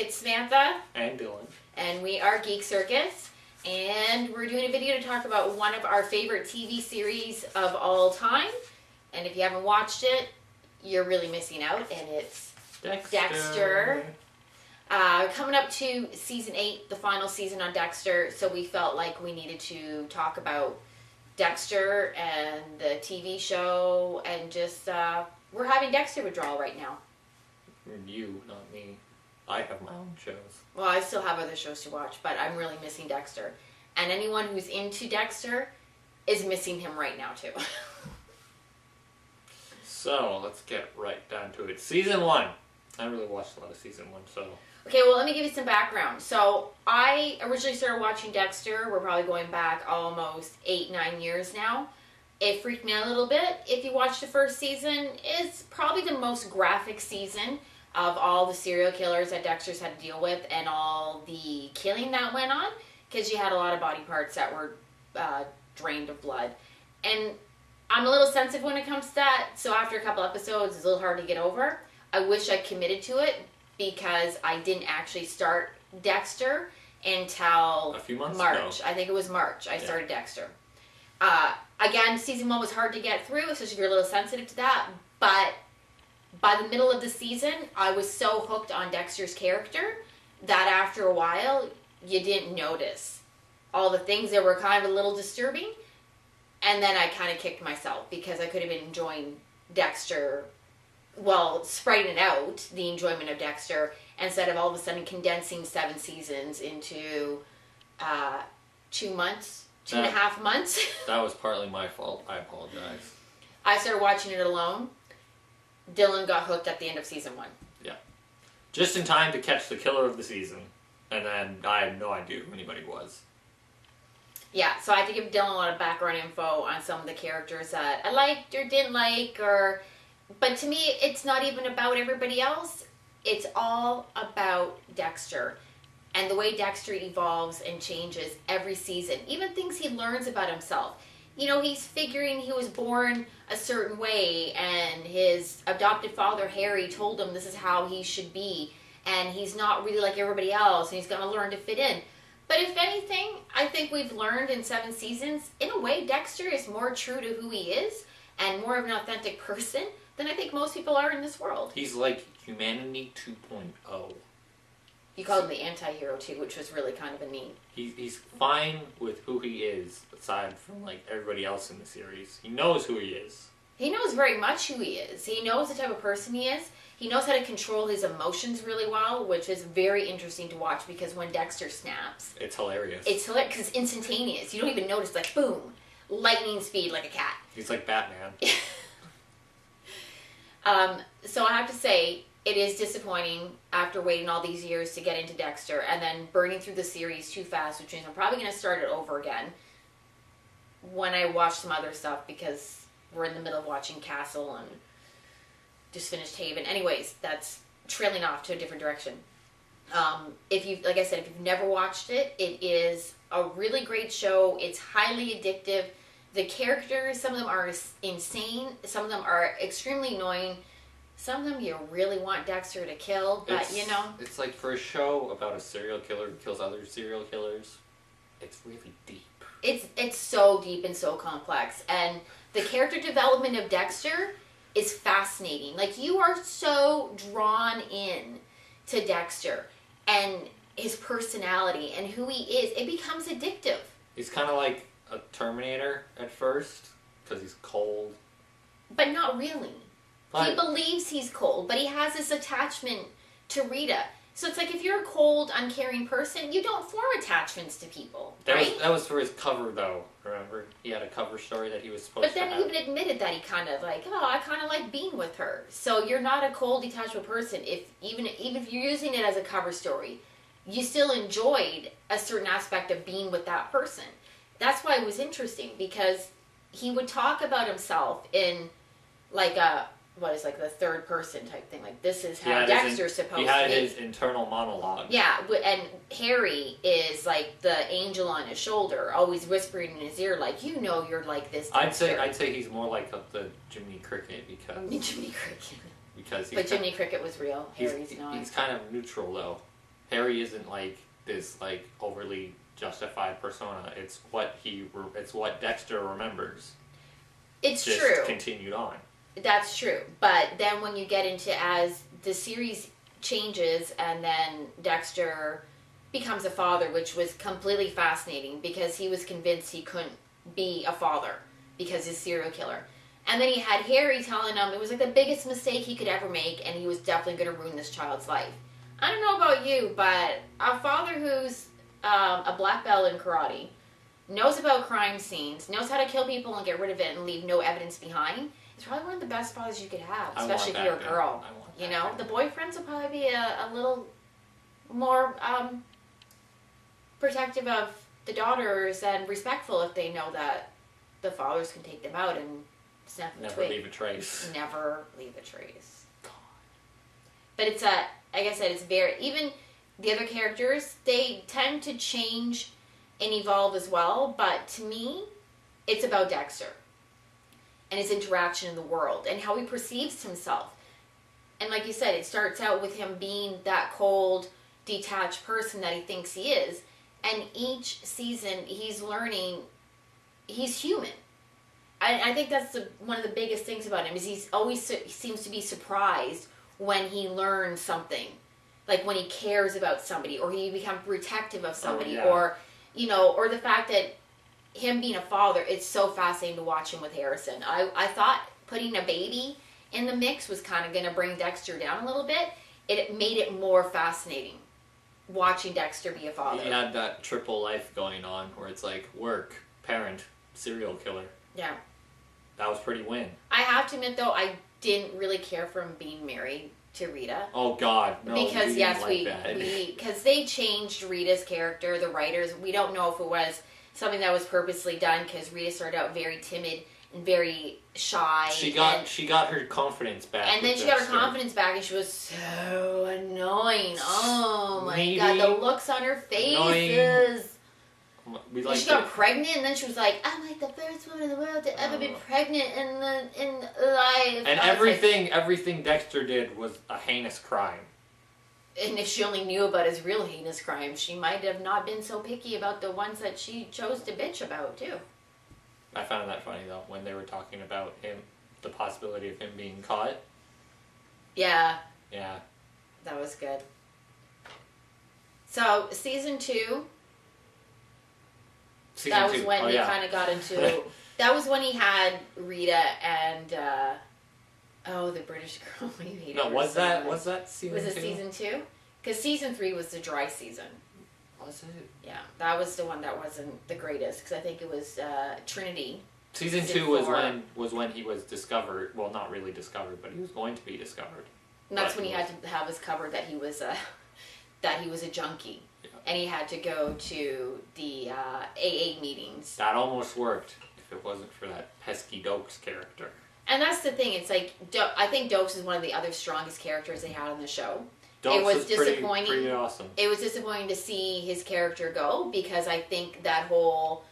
it's Samantha. And Dylan. And we are Geek Circus. And we're doing a video to talk about one of our favorite TV series of all time. And if you haven't watched it, you're really missing out. And it's Dexter. Coming up to season 8, the final season on Dexter. So we felt like we needed to talk about Dexter and the TV show. And just, we're having Dexter withdrawal right now. You, not me. I have my own shows. Well, I still have other shows to watch, but I'm really missing Dexter. And anyone who's into Dexter is missing him right now, too. So, let's get right down to it. Season 1. I haven't really watched a lot of season 1, so... Okay, well, let me give you some background. So, I originally started watching Dexter. We're probably going back almost 8-9 years now. It freaked me out a little bit. If you watch the first season, it's probably the most graphic season of all the serial killers that Dexter's had to deal with and all the killing that went on, because you had a lot of body parts that were drained of blood. And I'm a little sensitive when it comes to that, so after a couple episodes, it's a little hard to get over. I wish I committed to it, because I didn't actually start Dexter until a few months March. ago. I think it was March I started Dexter. Again, season 1 was hard to get through, especially if you're a little sensitive to that, but by the middle of the season, I was so hooked on Dexter's character that after a while, you didn't notice all the things that were kind of a little disturbing. And then I kind of kicked myself because I could have been enjoying Dexter, well, spreading out the enjoyment of Dexter instead of all of a sudden condensing 7 seasons into 2 months, 2.5 months. That was partly my fault. I apologize. I started watching it alone. Dylan got hooked at the end of season 1. Yeah. Just in time to catch the killer of the season. And then I had no idea who anybody was. Yeah, so I had to give Dylan a lot of background info on some of the characters that I liked or didn't like. But to me, it's not even about everybody else. It's all about Dexter. And the way Dexter evolves and changes every season. Even things he learns about himself. You know, he's figuring he was born a certain way, and his adopted father, Harry, told him this is how he should be, and he's not really like everybody else, and he's going to learn to fit in. But if anything, I think we've learned in 7 seasons, in a way, Dexter is more true to who he is, and more of an authentic person than I think most people are in this world. He's like humanity 2.0. You called him the anti-hero too, which was really kind of a neat. He's fine with who he is, aside from like everybody else in the series. He knows who he is. He knows very much who he is. He knows the type of person he is. He knows how to control his emotions really well, which is very interesting to watch because when Dexter snaps... It's hilarious. It's hilarious because it's instantaneous. You don't even notice, like, boom, lightning speed like a cat. He's like Batman. So I have to say... It is disappointing after waiting all these years to get into Dexter and then burning through the series too fast, which means I'm probably going to start it over again when I watch some other stuff because we're in the middle of watching Castle and just finished Haven. Anyways, that's trailing off to a different direction. If you, like I said, if you've never watched it, it is a really great show. It's highly addictive. The characters, some of them are insane. Some of them are extremely annoying. Some of them you really want Dexter to kill, but you know. It's like for a show about a serial killer who kills other serial killers, it's really deep. It's so deep and so complex. And the character development of Dexter is fascinating. Like, you are so drawn in to Dexter and his personality and who he is. It becomes addictive. He's kind of like a Terminator at first, because he's cold. But not really. He believes he's cold, but he has this attachment to Rita. So it's like if you're a cold, uncaring person, you don't form attachments to people, right? That was for his cover, though, remember? He had a cover story that he was supposed to have. But then he even admitted that he kind of like, oh, I kind of like being with her. So you're not a cold, detachable person. Even if you're using it as a cover story, you still enjoyed a certain aspect of being with that person. That's why it was interesting, because he would talk about himself in like a... what is like the third person type thing, like this is how Dexter's supposed to be. He had his internal monologue. Yeah, and Harry is like the angel on his shoulder, always whispering in his ear, like, you know, you're like this Dexter. I'd say he's more like the Jiminy Cricket because Jiminy Cricket. because but Jiminy Cricket was real. Harry's not. He's kind of neutral though. Harry isn't like this like overly justified persona. It's what Dexter remembers. It's just true. Continued on. That's true. But then when you get into as the series changes and then Dexter becomes a father, which was completely fascinating because he was convinced he couldn't be a father because he's a serial killer. And then he had Harry telling him it was like the biggest mistake he could ever make and he was definitely going to ruin this child's life. I don't know about you, but a father who's a black belt in karate, knows about crime scenes, knows how to kill people and get rid of it and leave no evidence behind, it's probably one of the best fathers you could have, especially if you're a girl. You know, the boyfriends will probably be a little more protective of the daughters and respectful if they know that the fathers can take them out and snap the twig. Never leave a trace. Never leave a trace. But it's like I said, it's very, even the other characters, they tend to change and evolve as well, but to me, it's about Dexter and his interaction in the world and how he perceives himself. And like you said, it starts out with him being that cold, detached person that he thinks he is, and each season he's learning he's human. I think that's one of the biggest things about him is he seems to be surprised when he learns something, like when he cares about somebody or he becomes protective of somebody, or the fact that him being a father, it's so fascinating to watch him with Harrison. I thought putting a baby in the mix was kind of going to bring Dexter down a little bit. It made it more fascinating watching Dexter be a father. He had that triple life going on where it's like work, parent, serial killer. Yeah. That was pretty win. I have to admit, though, I didn't really care for him being married to Rita. Oh, God. No, because, because they changed Rita's character, the writers. We don't know if it was something that was purposely done because Rita started out very timid and very shy. She got her confidence back. And then she got her confidence back and she was so annoying. Oh, my God. The looks on her faces. Annoying. She got pregnant, and then she was like, "I'm like the first woman in the world to ever be pregnant in life." And everything Dexter did was a heinous crime. And if she only knew about his real heinous crimes, she might have not been so picky about the ones that she chose to bitch about too. I found that funny though when they were talking about him, the possibility of him being caught. Yeah. Yeah. That was good. So season 2. That was when he kind of got into... That was when he had Rita and... the British girl. Was that season 2? Was it season 2? Because season 3 was the dry season. Was it? Yeah, that was the one that wasn't the greatest. Because I think it was Trinity. Season 2 was when he was discovered. Well, not really discovered, but he was going to be discovered. And that's when he had to have his cover that he was a junkie. Yeah. And he had to go to the AA meetings. That almost worked if it wasn't for that pesky Dokes character. And that's the thing. It's like, I think Dokes is one of the other strongest characters they had on the show. Dokes was disappointing. Pretty awesome. It was disappointing to see his character go because I think that whole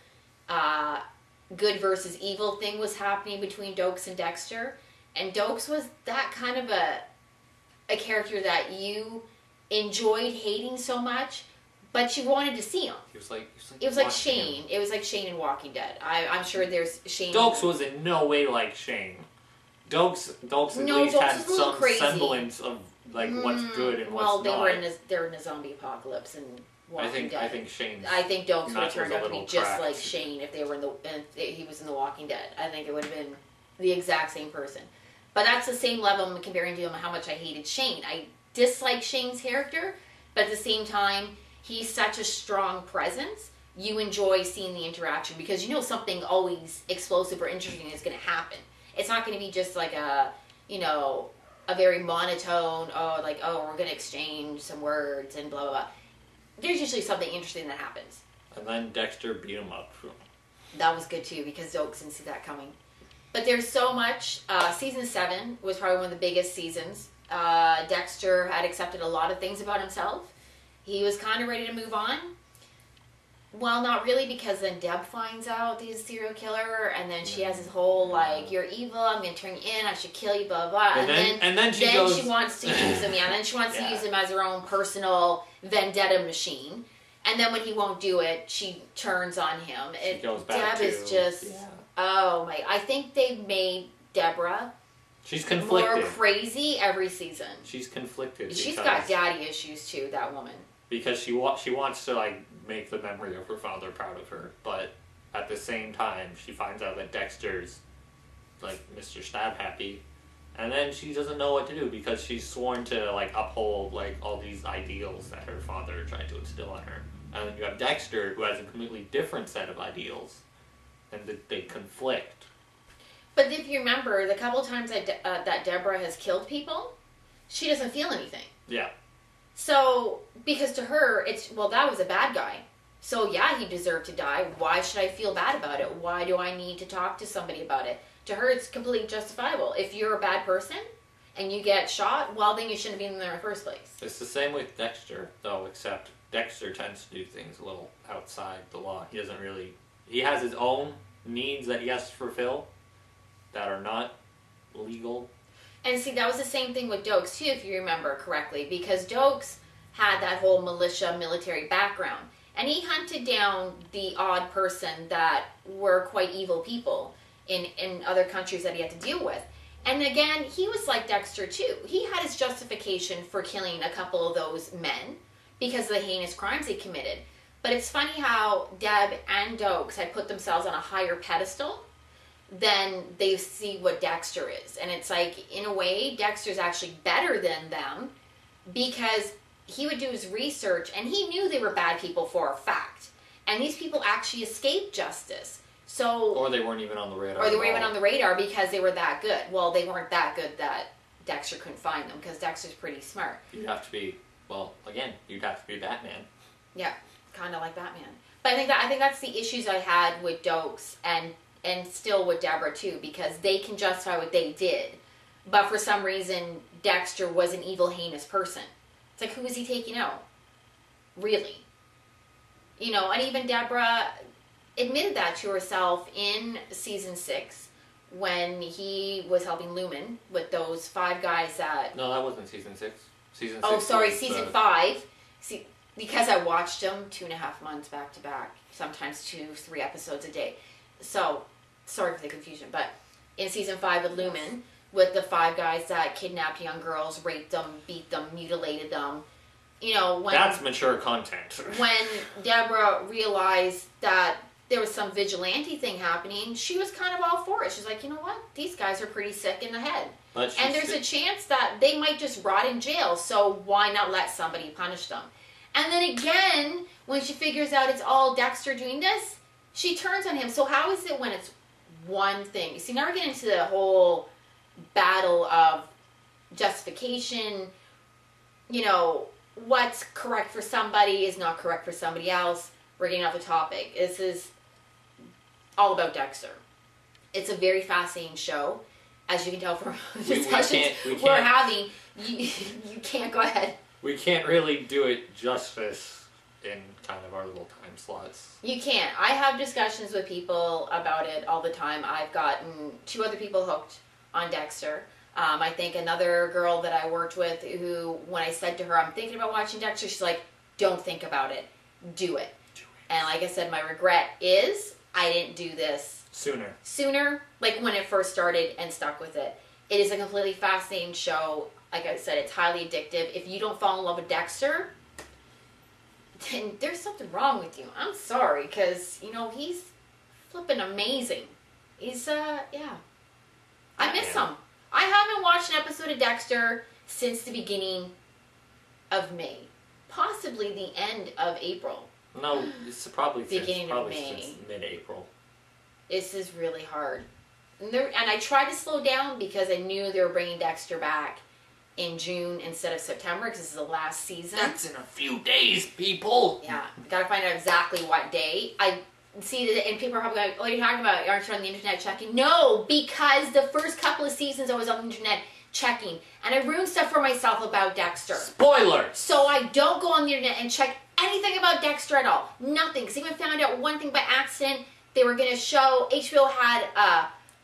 good versus evil thing was happening between Dokes and Dexter. And Dokes was that kind of a character that you enjoyed hating so much, but you wanted to see him. It was like Shane. It was like Shane in Walking Dead. I'm sure there's Shane. Dokes was in no way like Shane. Dokes at least had some semblance of like what's good and what's not. Well, they're in a zombie apocalypse and Walking Dead. I think Dokes would have turned out to be just like Shane if he was in The Walking Dead. I think it would have been the exact same person. But that's the same level I'm comparing to him how much I hated Shane. I dislike Shane's character, but at the same time, he's such a strong presence. You enjoy seeing the interaction because you know something always explosive or interesting is going to happen. It's not going to be just like a very monotone, we're going to exchange some words and blah, blah, blah. There's usually something interesting that happens. And then Dexter beat him up. That was good too because Dokes didn't see that coming. But there's so much. Season 7 was probably one of the biggest seasons. Dexter had accepted a lot of things about himself. He was kind of ready to move on. Well, not really, because then Deb finds out he's a serial killer, and then she has this whole, like, you're evil, I'm going to turn you in, I should kill you, blah, blah, blah. And then she wants to use him, then she wants to use him as her own personal vendetta machine. And then when he won't do it, she turns on him. She goes back Deb is just, oh my, I think they've made Deborah she's conflicted. More crazy every season. She's conflicted. She's got daddy issues, too, that woman. Because she wants to, like, make the memory of her father proud of her, but at the same time, she finds out that Dexter's, like, Mr. Stab Happy, and then she doesn't know what to do because she's sworn to, like, uphold, like, all these ideals that her father tried to instill in her. And then you have Dexter, who has a completely different set of ideals, and they conflict. But if you remember, the couple times that Deborah has killed people, she doesn't feel anything. Yeah. So, because to her, it's, well, that was a bad guy. So, yeah, he deserved to die. Why should I feel bad about it? Why do I need to talk to somebody about it? To her, it's completely justifiable. If you're a bad person and you get shot, well, then you shouldn't have been there in the first place. It's the same with Dexter, though, except Dexter tends to do things a little outside the law. He doesn't really... He has his own needs that he has to fulfill that are not legal. And see, that was the same thing with Dokes, too, if you remember correctly, because Dokes had that whole militia military background. And he hunted down the odd person that were quite evil people in other countries that he had to deal with. And again, he was like Dexter, too. He had his justification for killing a couple of those men because of the heinous crimes they committed. But it's funny how Deb and Dokes had put themselves on a higher pedestal then they see what Dexter is. And it's like, in a way, Dexter's actually better than them because he would do his research and he knew they were bad people for a fact. And these people actually escaped justice. So, or they weren't even on the radar. Or they weren't even on the radar because they were that good. Well, they weren't that good that Dexter couldn't find them because Dexter's pretty smart. You'd have to be, well, again, you'd have to be Batman. Yeah, kind of like Batman. But I think that's the issues I had with Dokes and still with Deborah too, because they can justify what they did. But for some reason, Dexter was an evil, heinous person. It's like, who was he taking out? Really? You know, and even Deborah admitted that to herself in season 6 when he was helping Lumen with those 5 guys that... No, that wasn't season 6. Season 6 Oh, sorry, season 5. See, because I watched them 2.5 months back to back, sometimes 2-3 episodes a day. So, sorry for the confusion, but in season 5 with Lumen, with the 5 guys that kidnapped young girls, raped them, beat them, mutilated them, you know, when... That's mature content. When Deborah realized that there was some vigilante thing happening, she was kind of all for it. She's like, you know what? These guys are pretty sick in the head. And there's a chance that they might just rot in jail, so why not let somebody punish them? And then again, when she figures out it's all Dexter doing this, she turns on him. So how is it when it's one thing? You see, now we're getting into the whole battle of justification. You know, what's correct for somebody is not correct for somebody else. We're getting off the topic. This is all about Dexter. It's a very fascinating show. As you can tell from the discussions we're having, you can't go ahead. We can't really do it justice in kind of our little time slots. You can't. I have discussions with people about it all the time. I've gotten 2 other people hooked on Dexter. I think another girl that I worked with who, when I said to her, I'm thinking about watching Dexter, she's like, don't think about it. Do it. And like I said, my regret is I didn't do this sooner, like when it first started, and stuck with it. It is a completely fascinating show. Like I said, it's highly addictive. If you don't fall in love with Dexter, then there's something wrong with you. I'm sorry, because, you know, he's flipping amazing. He's, yeah. I miss him. I haven't watched an episode of Dexter since the beginning of May. Possibly the end of April. No, it's probably beginning of May. Since mid-April. This is really hard. And I tried to slow down because I knew they were bringing Dexter back in June instead of September because this is the last season. That's in a few days, people. Yeah, gotta find out exactly what day. I see that, and people are probably like, "Oh, you're talking about aren't you on the internet checking?" No, because the first couple of seasons I was on the internet checking, and I ruined stuff for myself about Dexter. Spoilers. So I don't go on the internet and check anything about Dexter at all. Nothing. Because even found out one thing by accident. They were going to show, HBO had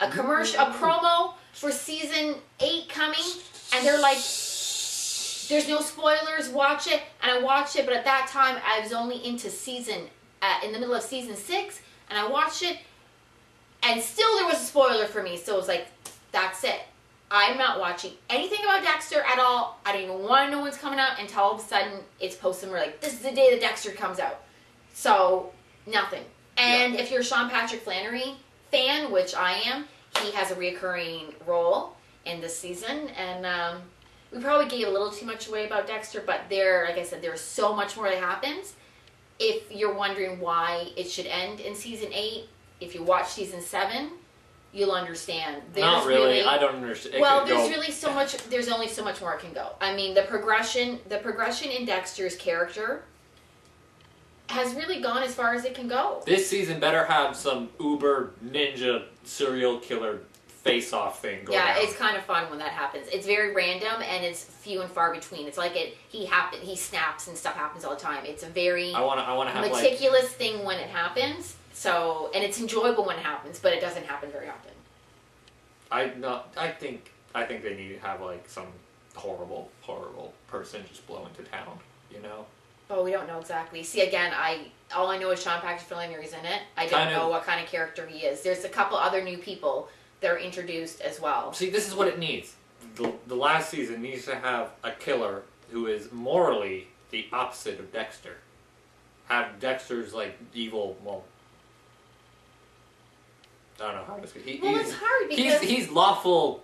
a commercial, a promo for season 8 coming. And they're like, there's no spoilers, watch it. And I watched it, but at that time, I was only into in the middle of season 6. And I watched it. And still there was a spoiler for me. So it was like, that's it. I'm not watching anything about Dexter at all. I don't even want to know what's coming out until all of a sudden it's posted and we're like, this is the day that Dexter comes out. So, nothing. And if you're a Sean Patrick Flannery fan, which I am, he has a reoccurring role in this season. And we probably gave a little too much away about Dexter, but like I said, there's so much more that happens. If you're wondering why it should end in season 8, if you watch season 7, you'll understand. Not really. I don't understand. There's only so much more it can go. I mean, the progression in Dexter's character has really gone as far as it can go. This season better have some uber ninja serial killer face-off thing going on. Yeah, it's kind of fun when that happens. It's very random and it's few and far between. It's like he snaps and stuff happens all the time. It's a very I want to have meticulous thing when it happens. So, and it's enjoyable when it happens, but it doesn't happen very often. I think they need to have like some horrible person just blow into town, you know? Oh, we don't know exactly. See, again, all I know is Sean Patrick Flannery's in it. I don't know what kind of character he is. There's a couple other new people that are introduced as well. See, this is what it needs. The last season needs to have a killer who is morally the opposite of Dexter. Have Dexter's like evil. Well, I don't know how to say. It's hard because he's lawful.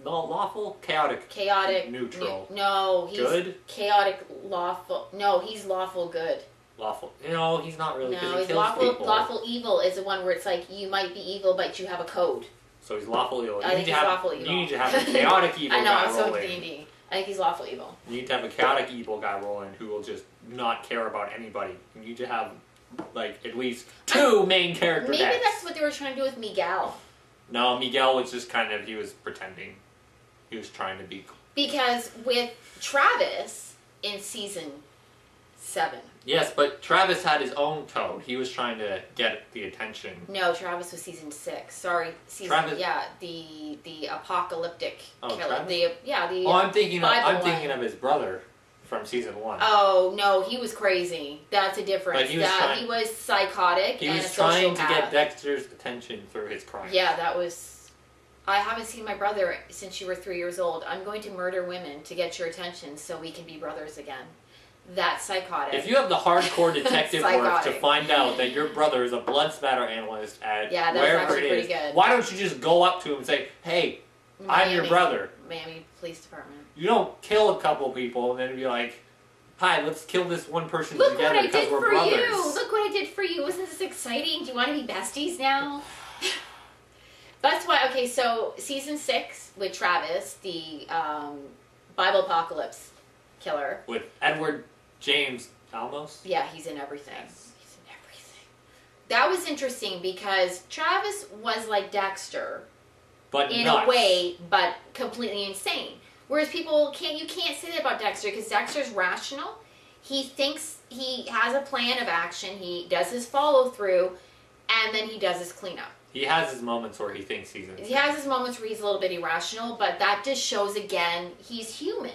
No, lawful, chaotic, neutral. No, he's good, chaotic, lawful. No, he's lawful good. Lawful. No, he's not really. No, he's lawful evil is the one where it's like you might be evil, but you have a code. So he's lawful evil. I think he's lawful evil. You need to have a chaotic evil I know, guy I'm so rolling. D&D. I think he's lawful evil. You need to have a chaotic evil guy rolling who will just not care about anybody. You need to have like at least 2 main character Maybe decks. that's what they were trying to do with Miguel. No, Miguel was just he was pretending. He was trying to be... Because with Travis in season 7... Yes, but Travis had his own code. He was trying to get the attention. No, Travis was season 6. Sorry, Travis... Yeah, the apocalyptic killer. Travis? I'm thinking of his brother from season 1. Oh no, he was crazy. That's a difference. But he was psychotic. He was trying to get Dexter's attention through his crime. Yeah, that was... I haven't seen my brother since you were 3 years old. I'm going to murder women to get your attention so we can be brothers again. That's psychotic. If you have the hardcore detective work to find out that your brother is a blood spatter analyst at wherever it is, why don't you just go up to him and say, hey, I'm your brother. Miami Police Department. You don't kill a couple people and then be like, hi, let's kill this one person together because we're brothers. Look what I did for you. Wasn't this exciting? Do you want to be besties now? That's why, okay, so season 6 with Travis, the Bible Apocalypse killer. With Edward James Olmos? Yeah, he's in everything. Yes. He's in everything. That was interesting because Travis was like Dexter. But in nuts. a way, but completely insane. Whereas you can't say that about Dexter because Dexter's rational. He thinks he has a plan of action. He does his follow through, and then he does his cleanup. He has his moments where he thinks he's insane. He has his moments where he's a little bit irrational, but that just shows again he's human.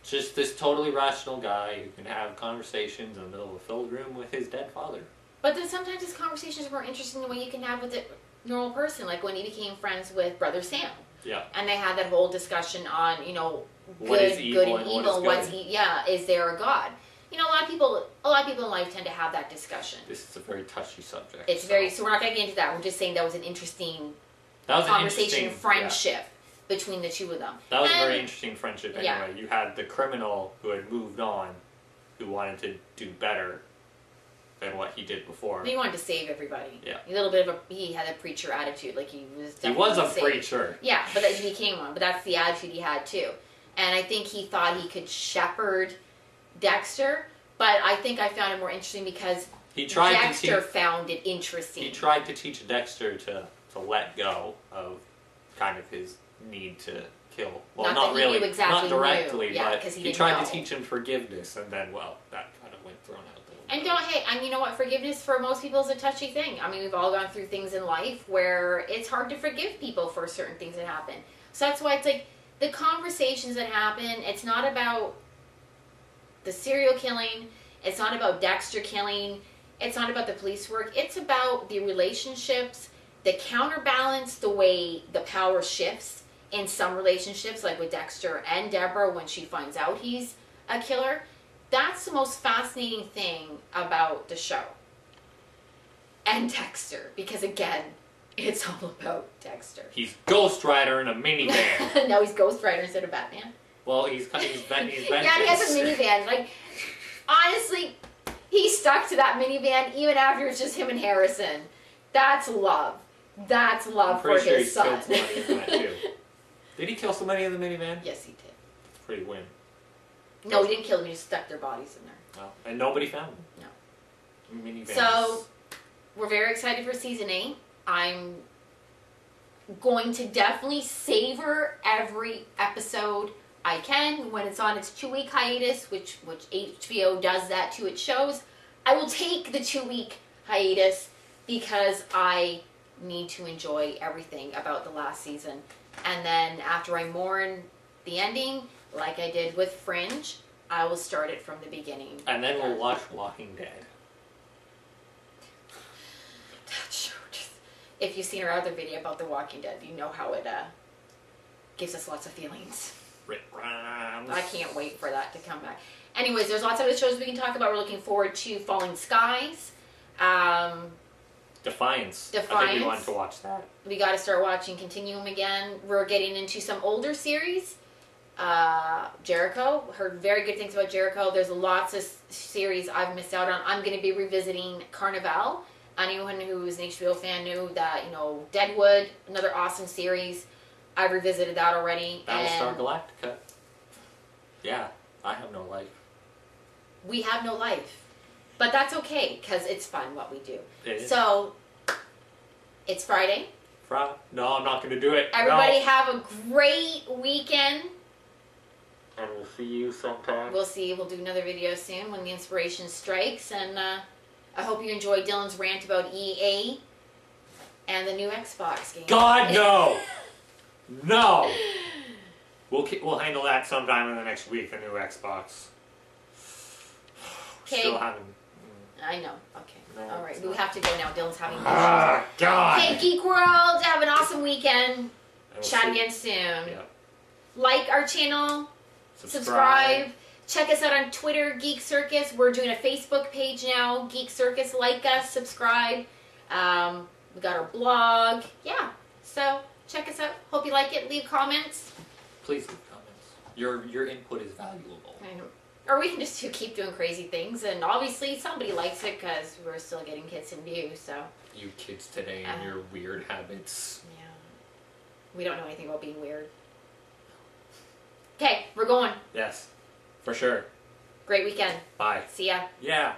Just this totally rational guy who can have conversations in the middle of a filled room with his dead father. But then sometimes his conversations are more interesting than what you can have with a normal person, like when he became friends with Brother Sam. Yeah. And they had that whole discussion on, good and evil. Is there a God? A lot of people in life tend to have that discussion. This is a very touchy subject. So we're not going to get into that. We're just saying that was an interesting conversation, friendship between the two of them. That was a very interesting friendship anyway. Yeah. You had the criminal who had moved on, who wanted to do better than what he did before. He wanted to save everybody. Yeah. He had a preacher attitude. Like he was a preacher. Yeah, but he became one. But that's the attitude he had too. And I think he thought he could shepherd Dexter, but I think I found it more interesting because Dexter found it interesting. He tried to teach Dexter to let go of kind of his need to kill. Well, not really, not directly, but he tried to teach him forgiveness, and then, that kind of went thrown out the window. And don't, hey, and you know what? Forgiveness for most people is a touchy thing. I mean, we've all gone through things in life where it's hard to forgive people for certain things that happen. So that's why it's like the conversations that happen, it's not about the serial killing. It's not about Dexter killing. It's not about the police work. It's about the relationships, the counterbalance, the way the power shifts in some relationships, like with Dexter and Deborah when she finds out he's a killer. That's the most fascinating thing about the show. And Dexter, because again, it's all about Dexter. He's Ghost Rider in a minivan. No, he's Ghost Rider instead of Batman. Well, he's Yeah, he has a minivan. Like, honestly, he stuck to that minivan even after it's just him and Harrison. That's love. That's love for his son. I'm pretty sure he killed somebody in that too. Did he kill somebody in the minivan? Yes, he did. Pretty win. No, he didn't kill them. He just stuck their bodies in there. Oh, and nobody found them. No. Minivans. So, we're very excited for season 8. I'm going to definitely savor every episode I can when it's on its 2-week hiatus, which HBO does that to its shows. I will take the 2-week hiatus because I need to enjoy everything about the last season. And then after I mourn the ending, like I did with Fringe, I will start it from the beginning. And then we'll watch Walking Dead. If you've seen our other video about The Walking Dead, you know how it gives us lots of feelings. Rip rhymes. I can't wait for that to come back. Anyways, there's lots of other shows we can talk about. We're looking forward to Falling Skies. Defiance. I think we want to watch that. We got to start watching Continuum again. We're getting into some older series. Jericho. Heard very good things about Jericho. There's lots of series I've missed out on. I'm going to be revisiting Carnival. Anyone who is an HBO fan knew that, Deadwood, another awesome series. I've revisited that already. Battlestar Galactica. Yeah, I have no life. We have no life. But that's okay, because it's fun what we do. It is. So, it's Friday. No, I'm not going to do it. Everybody have a great weekend. And we'll see you sometime. We'll see. We'll do another video soon when the inspiration strikes. And I hope you enjoyed Dylan's rant about EA and the new Xbox game. God, no! No! We'll handle that sometime in the next week, the new Xbox. Okay. Still haven't. I know. Okay. No, All right. it's We not. have to go now. Dylan's having Ah, God! Hey, Geek World. Have an awesome weekend. And we'll Chat see- again soon. Yep. Like our channel. Subscribe. Check us out on Twitter, Geek Circus. We're doing a Facebook page now, Geek Circus. Like us, subscribe. We got our blog. Yeah. So check us out. Hope you like it. Leave comments. Please leave comments. Your input is valuable. I know. Or we can just keep doing crazy things. And obviously somebody likes it because we're still getting hits and views. So You kids today and your weird habits. yeah. We don't know anything about being weird. Okay, we're going. Yes, for sure. Great weekend. Bye. See ya. Yeah.